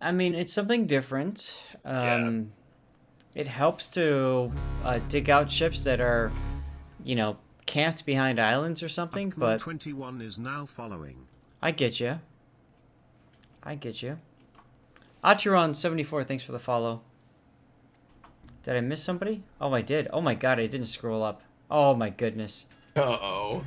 I mean, it's something different. Yeah. It helps to dig out ships that are, camped behind islands or something, but Upman21 is now following. I get you. I get you. Achiron74, thanks for the follow. Did I miss somebody? Oh, I did. Oh my god, I didn't scroll up. Oh my goodness. Uh-oh.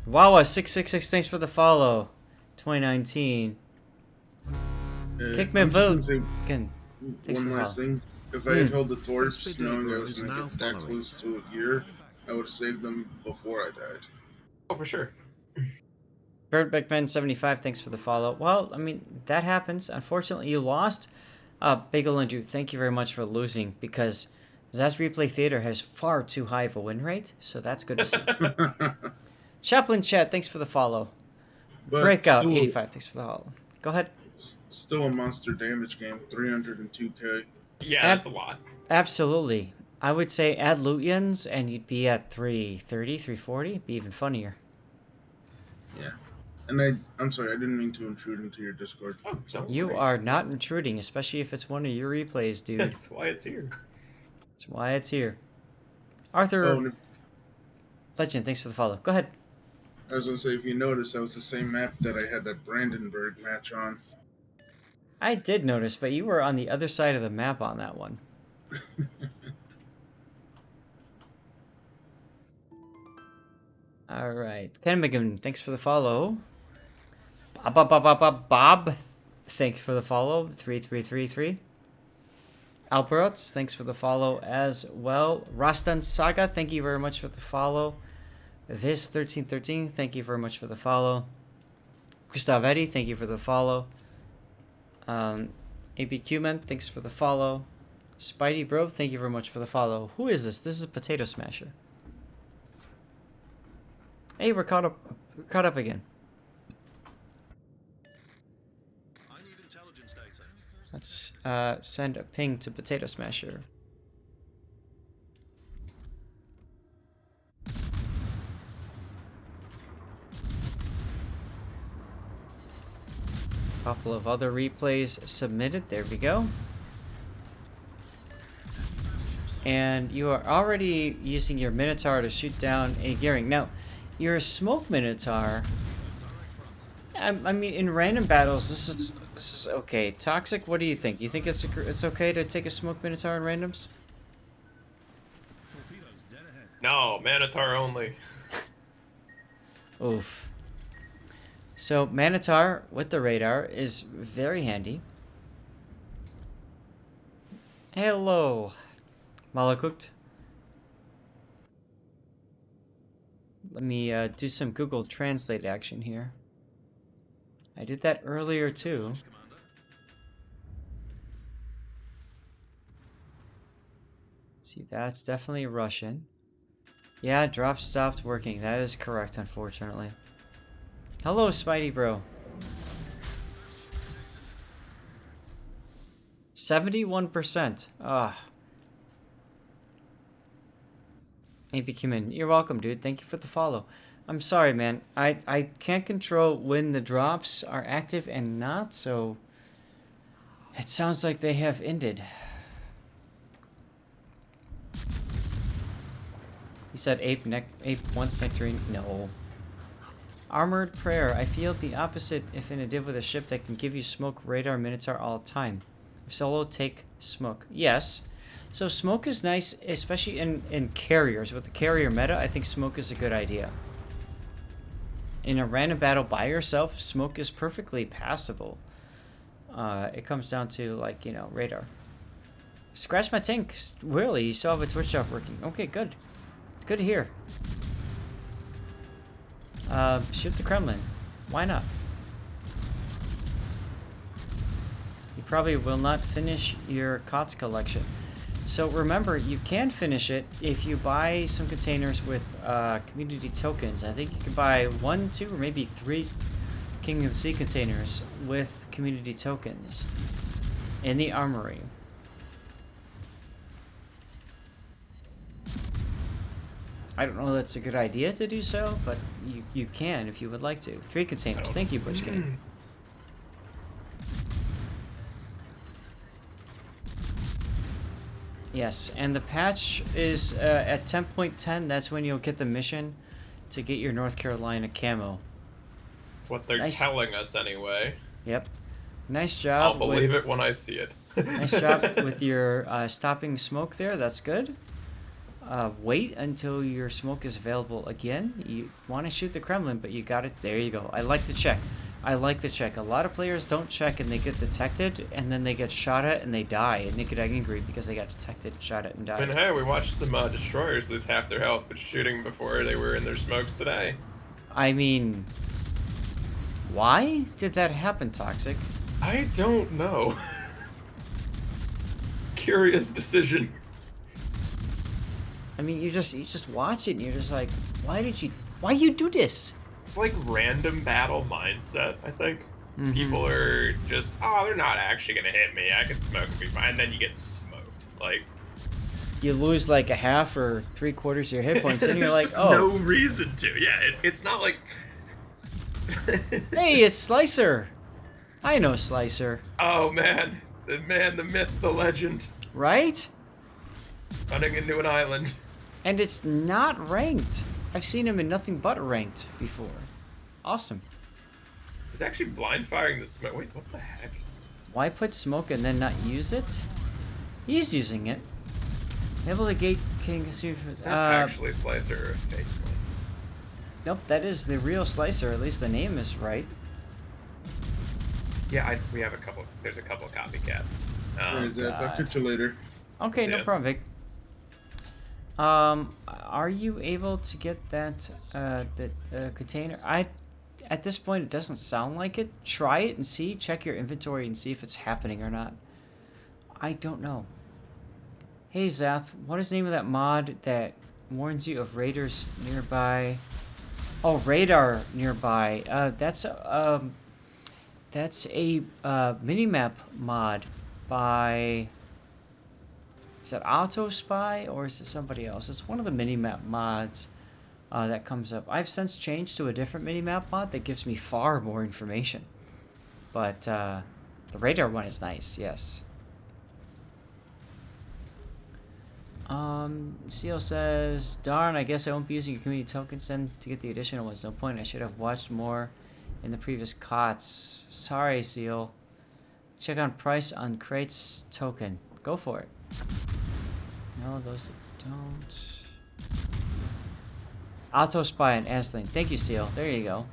Wawa666, thanks for the follow. 2019. Kickman I'm just gonna vote. say Again, thanks for one the last follow. thing. If I Hmm. had held the torps, knowing I Crispy was is gonna now get that following. close to a year, I would have saved them before I died. Oh, for sure. Birdbackman75, thanks for the follow. Well, I mean, that happens. Unfortunately, you lost. Bagel Andrew, thank you very much for losing because Zaz Replay Theater has far too high of a win rate, so that's good to see. Chaplain Chat, thanks for the follow. But Breakout, still, 85, thanks for the follow. Go ahead. still a monster damage game. 302k. Yeah, Ab- that's a lot. Absolutely. I would say add Lutians and you'd be at 330, 340. Be even funnier. Yeah. And I'm sorry, I didn't mean to intrude into your Discord. Oh, don't You worry. are not intruding, especially if it's one of your replays, dude. That's why it's here. That's why it's here. Oh, Arthur and Legend, thanks for the follow. Go ahead. I was gonna say, if you notice, that was the same map that I had that Brandenburg match on. I did notice, but you were on the other side of the map on that one. All right. Ken McGinn, thanks for the follow. Bob, thanks for the follow. 3333. Alberts, thanks for the follow as well. Rastan Saga, thank you very much for the follow. This 1313, thank you very much for the follow. Gustavetti, thank you for the follow. ABQ Man, thanks for the follow. Spidey Bro, thank you very much for the follow. Who is this? This is Potato Smasher. Hey, we're caught up again. I need intelligence data. Let's send a ping to Potato Smasher. Couple of other replays submitted. There we go. And you are already using your Minotaur to shoot down a Gearing. Now, your Smoke Minotaur. I mean, in random battles, this is okay. Toxic, what do you think? You think it's okay to take a Smoke Minotaur in randoms? Torpedoes dead ahead. No, Minotaur only. Oof. So Minotaur with the radar is very handy. Hello, Malacooked. Let me do some Google Translate action here. I did that earlier too. Commander. See, that's definitely Russian. Yeah, drop stopped working. That is correct, unfortunately. Hello, Spidey Bro. 71%. Ah. Maybe come in. You're welcome, dude. Thank you for the follow. I'm sorry, man. I can't control when the drops are active and not, so it sounds like they have ended. He said ape once nectarine. No. Armored Prayer. I feel the opposite if in a div with a ship that can give you smoke, radar, Minotaur all the time. If solo, take smoke. Yes. So smoke is nice, especially in carriers. With the carrier meta, I think smoke is a good idea. In a random battle by yourself, smoke is perfectly passable. It comes down to, like, radar. Scratch my tank. Really? You still have a Twitch job working. Okay, good. It's good to hear. Shoot the Kremlin. Why not? You probably will not finish your COTS collection. So remember, you can finish it if you buy some containers with community tokens. I think you can buy 1, 2, or maybe 3 King of the Sea containers with community tokens in the armory. I don't know that's a good idea to do so, but you can if you would like to. 3 containers. Thank you, Butch Game. Yes, and the patch is at 10.10. That's when you'll get the mission to get your North Carolina camo. What they're Nice. telling us anyway. Yep. Nice I'll job believe with it when I see it. nice job with your stopping smoke there. That's good. Wait until your smoke is available again. You want to shoot the Kremlin, but you got it. There you go. I like the check. I like the check. A lot of players don't check and they get detected, and then they get shot at and they die, and they get angry because they got detected, shot at, and I mean, died. hey, we watched some destroyers lose half their health, but shooting before they were in their smokes today. I mean, why did that happen, Toxic? I don't know. Curious decision. I mean, you just watch it and you're just like, why you do this? It's like random battle mindset, I think. Mhm. People are just, oh, they're not actually gonna hit me. I can smoke and be fine. And then you get smoked. Like, You lose like a half or 3/4 of your hit points, and you're like, there's oh, no reason to. Yeah, it's not like. hey, it's Slicer. I know Slicer, Oh man, the myth, the legend, right? running into an island. And it's not ranked. I've seen him in nothing but ranked before. Awesome. He's actually blind firing the smoke. Wait, what the heck? Why put smoke and then not use it? He's using it. Able to gate king. Is that actually Slicer or a fake one? Nope, that is the real Slicer. At least the name is right. Yeah, we have a couple. There's a couple copycats. I'll God. catch you later. Okay, no Yeah. problem, Vic. Are you able to get that container? At this point, it doesn't sound like it. Try it and see. Check your inventory and see if it's happening or not. I don't know. Hey Zath, what is the name of that mod that warns you of raiders nearby? Oh, radar nearby. That's a minimap mod by. Is that Auto Spy or is it somebody else? It's one of the minimap mods that comes up. I've since changed to a different minimap mod that gives me far more information. But the radar one is nice, yes. Seal says, darn, I guess I won't be using your community tokens then to get the additional ones. No point, I should have watched more in the previous COTS. Sorry, Seal. Check on price on crates token. Go for it. No, those that don't. Auto Spy and Asling. Thank you, Seal. There you go.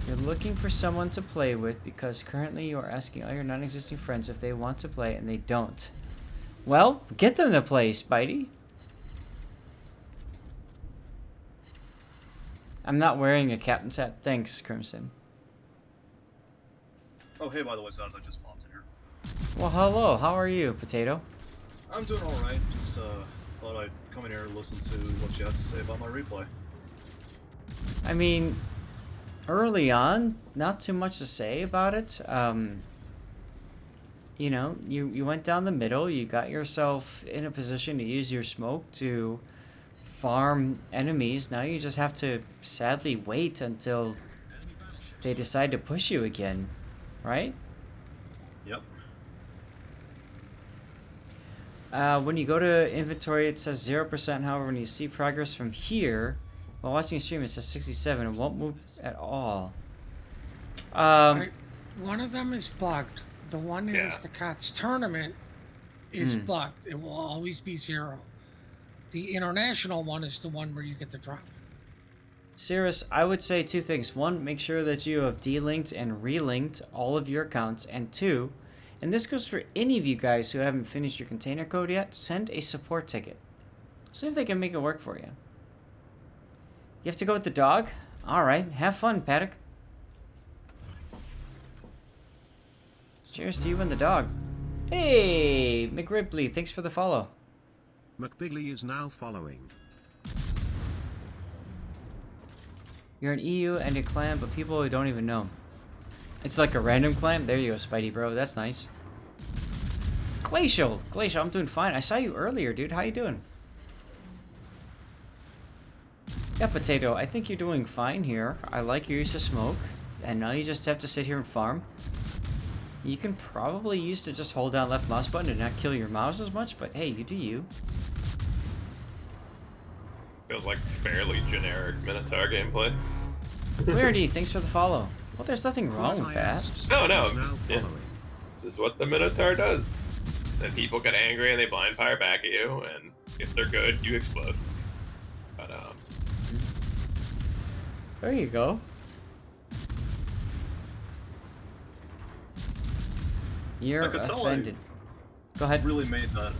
You're looking for someone to play with because currently you are asking all your non-existing friends if they want to play and they don't. Well, get them to play, Spidey. I'm not wearing a captain's hat. Thanks, Crimson. Oh, hey, by the way, Zod, I just popped in here. Well, hello. How are you, Potato? I'm doing alright. Just, thought I'd come in here and listen to what you have to say about my replay. I mean, early on, not too much to say about it. You know, you went down the middle. You got yourself in a position to use your smoke to farm enemies. Now you just have to sadly wait until they decide to push you again, right? Yep. When you go to inventory, it says 0%. However, when you see progress from here, while watching a stream, it says 67. It won't move at all. Right. One of them is bugged. The one that is Yeah. the COTS tournament is bugged. It will always be 0. The international one is the one where you get the drop. Cirrus, I would say two things. One, make sure that you have delinked and relinked all of your accounts. And two, and this goes for any of you guys who haven't finished your container code yet, send a support ticket. See if they can make it work for you. You have to go with the dog? Alright, have fun, Paddock. Cheers to you and the dog. Hey, McRipley, thanks for the follow. McBigley is now following. You're an EU and a clan, but people who don't even know. It's like a random clan? There you go, Spidey bro. That's nice. Glacial, I'm doing fine. I saw you earlier, dude. How you doing? Yeah, Potato, I think you're doing fine here. I like your use of smoke. And now you just have to sit here and farm. You can probably use to just hold down left mouse button and not kill your mouse as much, but hey, you do you. Feels like fairly generic Minotaur gameplay. Clarity, thanks for the follow. Well, there's nothing wrong with that. No, Now yeah. following. This is what the Minotaur does. Then people get angry and they blind fire back at you, and if they're good, you explode. But There you go. You're I could tell offended. Go ahead. Really made that.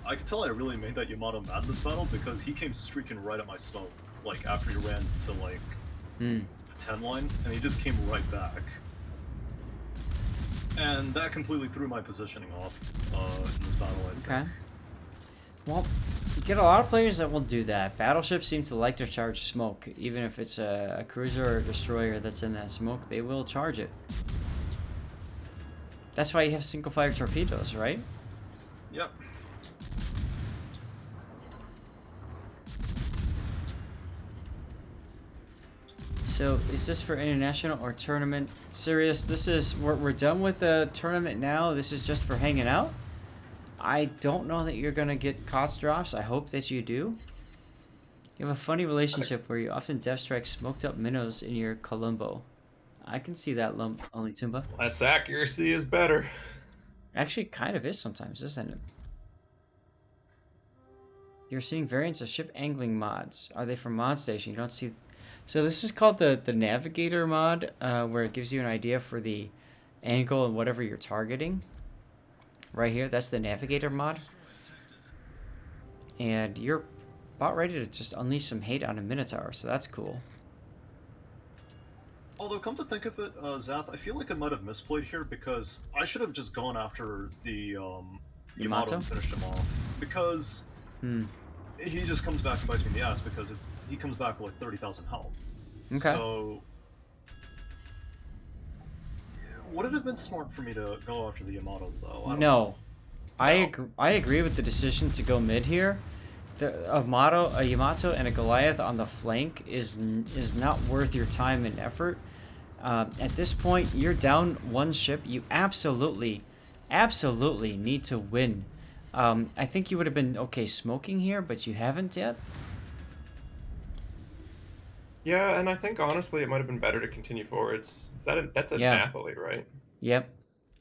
I could tell I really made that Yamato mad this battle because he came streaking right at my smoke, like after he ran to like Hmm. the 10 line, and he just came right back. And that completely threw my positioning off in this battle. I think. Okay. Well, you get a lot of players that will do that. Battleships seem to like to charge smoke. Even if it's a cruiser or a destroyer that's in that smoke, they will charge it. That's why you have single fire torpedoes, right? Yep. So, is this for international or tournament? Serious, this is, we're done with the tournament now. This is just for hanging out. I don't know that you're gonna get cost drops. I hope that you do. You have a funny relationship where you often death strike smoked up minnows in your Columbo. I can see that, lump, only Tumba. less accuracy is better. Actually, it kind of is sometimes, isn't it? You're seeing variants of ship angling mods. Are they from Mod Station? You don't see. So this is called the Navigator mod, where it gives you an idea for the angle and whatever you're targeting. Right here, that's the Navigator mod. And you're about ready to just unleash some hate on a Minotaur, so that's cool. Although, come to think of it, Zath, I feel like I might have misplayed here because I should have just gone after the Yamato and finished him off. Because he just comes back and bites me in the ass because he comes back with like 30,000 health. Okay. So, would it have been smart for me to go after the Yamato though? I don't know. I agree with the decision to go mid here. A Yamato and a Goliath on the flank is not worth your time and effort. At this point, you're down one ship. You absolutely need to win. I think you would have been okay smoking here, but you haven't yet. Yeah, and I think honestly it might have been better to continue forwards. That's a Yeah. Napoli, right? Yep.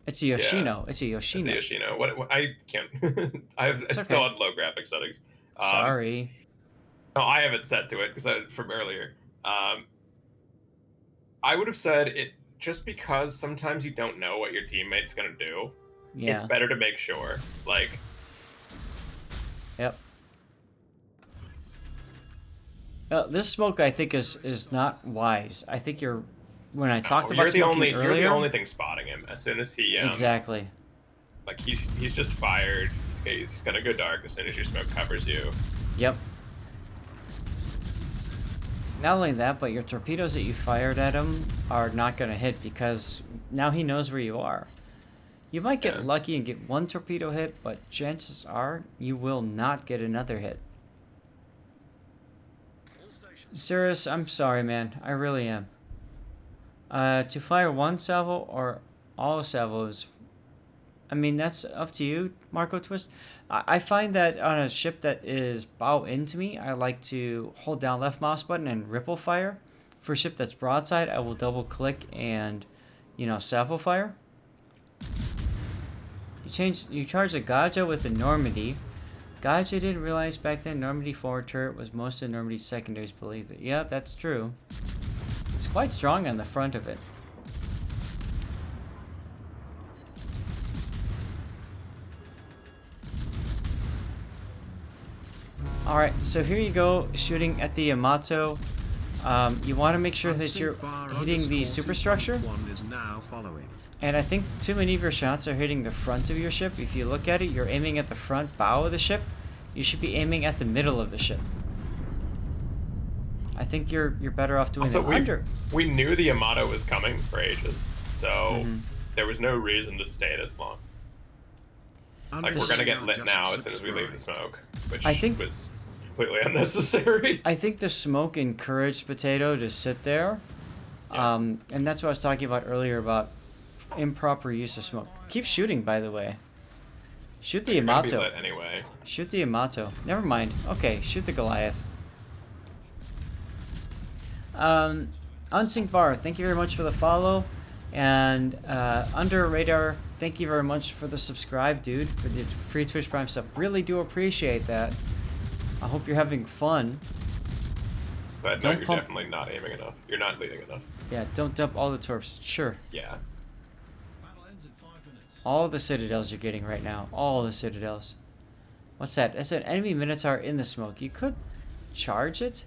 It's a Yoshino. It's a Yoshino. It's a Yoshino. What I can't. It's still okay. on low graphic settings. Sorry. No, I have it set to it because from earlier. I would have said it just because sometimes you don't know what your teammate's gonna do. Yeah. It's better to make sure. Like. Yep. This smoke, I think, is not wise. I think you're. When I talked about smoking earlier, you're the only thing spotting him. As soon as he exactly. Like he's just fired. He's gonna go dark as soon as your smoke covers you. Yep. Not only that, but your torpedoes that you fired at him are not going to hit because now he knows where you are. You might get lucky and get one torpedo hit, but chances are you will not get another hit. Sirius, I'm sorry, man. I really am. To fire one salvo or all salvos, I mean, that's up to you, Marco Twist. I find that on a ship that is bow into me, I like to hold down left mouse button and ripple fire. For a ship that's broadside, I will double click and, salvo fire. You charge a Gaja with a Normandy. Gaja didn't realize back then Normandy forward turret was most of Normandy's secondaries believed it. Yeah, that's true. It's quite strong on the front of it. Alright, so here you go, shooting at the Yamato. You want to make sure that you're hitting the superstructure. And I think too many of your shots are hitting the front of your ship. If you look at it, you're aiming at the front bow of the ship. You should be aiming at the middle of the ship. I think you're better off doing that under. We knew the Yamato was coming for ages, so there was no reason to stay this long. Like, we're gonna get lit now as soon as we leave the smoke, which I think was completely unnecessary. I think the smoke encouraged Potato to sit there, and that's what I was talking about earlier about improper use of smoke. Keep shooting, by the way. Shoot the You're gonna be Yamato. lit anyway. Shoot the Yamato. Never mind. Okay, shoot the Goliath. Unsync Bar, thank you very much for the follow. And Under Radar, thank you very much for the subscribe, dude, for the free Twitch Prime stuff. Really do appreciate that. I hope you're having fun. But no, you're definitely not aiming enough. You're not leading enough. Yeah, don't dump all the torps. Sure. Yeah. All the citadels you're getting right now. All the citadels. What's that? That's an enemy Minotaur in the smoke. You could charge it.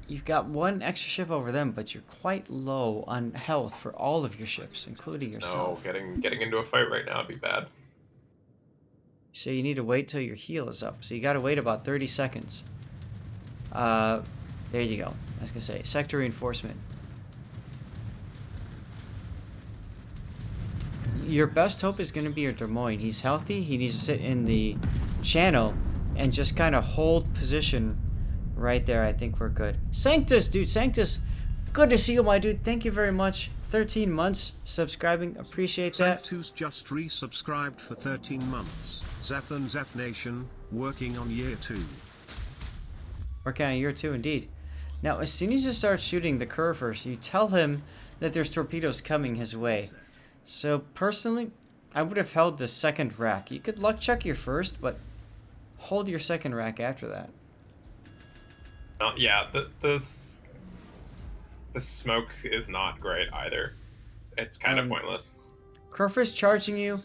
You've got one extra ship over them, but you're quite low on health for all of your ships, including yourself. No, getting into a fight right now would be bad. So you need to wait till your heal is up. So you got to wait about 30 seconds. There you go. I was going to say, sector reinforcement. Your best hope is going to be your Des Moines. He's healthy. He needs to sit in the channel and just kind of hold position right there. I think we're good. Sanctus, dude. Sanctus. Good to see you, my dude. Thank you very much. 13 months subscribing. Appreciate that. Sanctus just resubscribed for 13 months. Zeph and Zeph Nation, working on year 2. Working on year 2, indeed. Now, as soon as you start shooting the curvers, you tell him that there's torpedoes coming his way. So, personally, I would have held the second rack. You could luck check your first, but hold your second rack after that. Yeah, the smoke is not great either. It's kind of pointless. Curver's charging you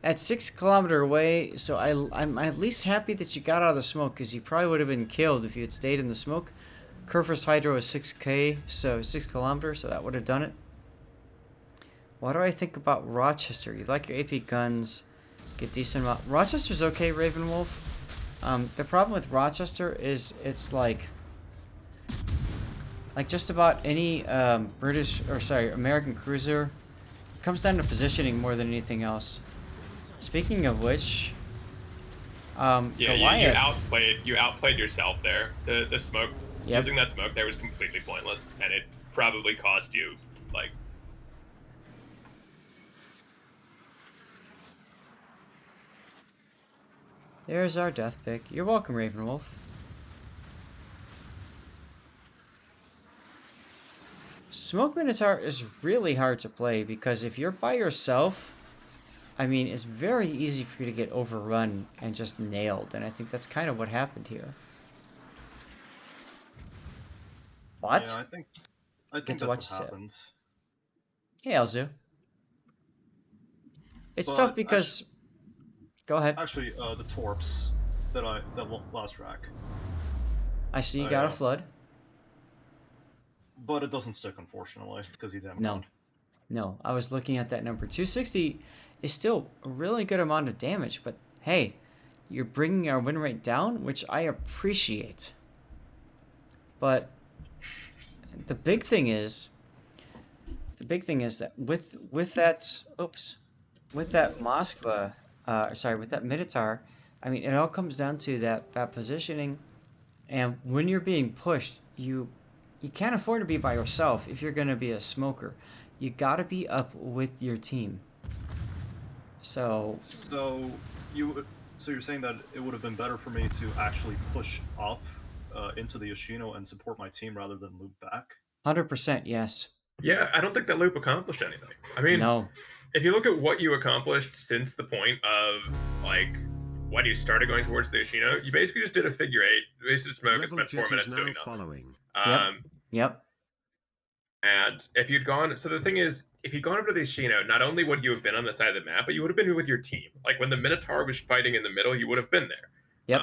at 6 kilometers away, so I'm at least happy that you got out of the smoke, because you probably would have been killed if you had stayed in the smoke. Curver's hydro is 6k, so 6 kilometers, so that would have done it. What do I think about Rochester? You like your AP guns, get decent amount. Rochester's okay, Ravenwolf. The problem with Rochester is it's like just about any American cruiser. It comes down to positioning more than anything else. Speaking of which, yeah, Goliath. you outplayed yourself there. The smoke, Yep. using that smoke there was completely pointless, and it probably cost you like. There's our death pick. You're welcome, Ravenwolf. Smoke Minotaur is really hard to play because if you're by yourself, I mean, it's very easy for you to get overrun and just nailed, and I think that's kind of what happened here. What? Yeah, I think that's to what watch set. happened. Hey, Elzu. It's But tough because... Go ahead. Actually, the torps that last rack. I see you got a flood. But it doesn't stick, unfortunately, because he didn't. No, I was looking at that number. 260 is still a really good amount of damage, but hey, you're bringing our win rate down, which I appreciate. But the big thing is that with that Moskva, with that Minotaur, I mean, it all comes down to that positioning, and when you're being pushed, you can't afford to be by yourself if you're going to be a smoker. You got to be up with your team. So you're saying that it would have been better for me to actually push up into the Yoshino and support my team rather than loop back? 100%, yes. Yeah, I don't think that loop accomplished anything. I mean, no. If you look at what you accomplished since the point of like when you started going towards the Yoshino, you basically just did a figure 8, wasted smoke, and spent 4 minutes doing nothing. Following. Yep. And if you'd gone, so the thing is, if you'd gone over to the Yoshino, not only would you have been on the side of the map, but you would have been with your team. Like when the Minotaur was fighting in the middle, you would have been there. Yep.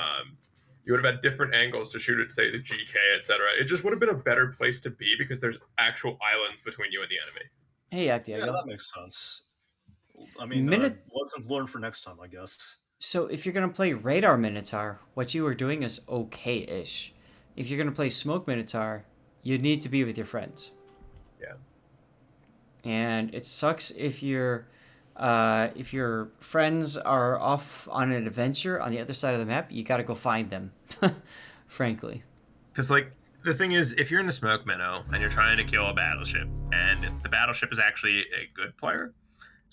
You would have had different angles to shoot at, say, the GK, etc. It just would have been a better place to be because there's actual islands between you and the enemy. Hey, Actiago. Yeah, that makes sense. I mean, lessons learned for next time, I guess. So if you're going to play Radar Minotaur, what you are doing is okay-ish. If you're going to play Smoke Minotaur, you need to be with your friends. Yeah. And it sucks if your friends are off on an adventure on the other side of the map. You got to go find them, frankly. Because like The thing is, if you're in the smoke, Minnow, and you're trying to kill a battleship, and the battleship is actually a good player,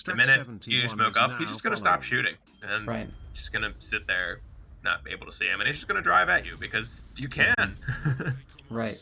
the minute you smoke up, he's just going to stop shooting. And Right. just going to sit there, not be able to see him. And he's just going to drive at you because you can. Right.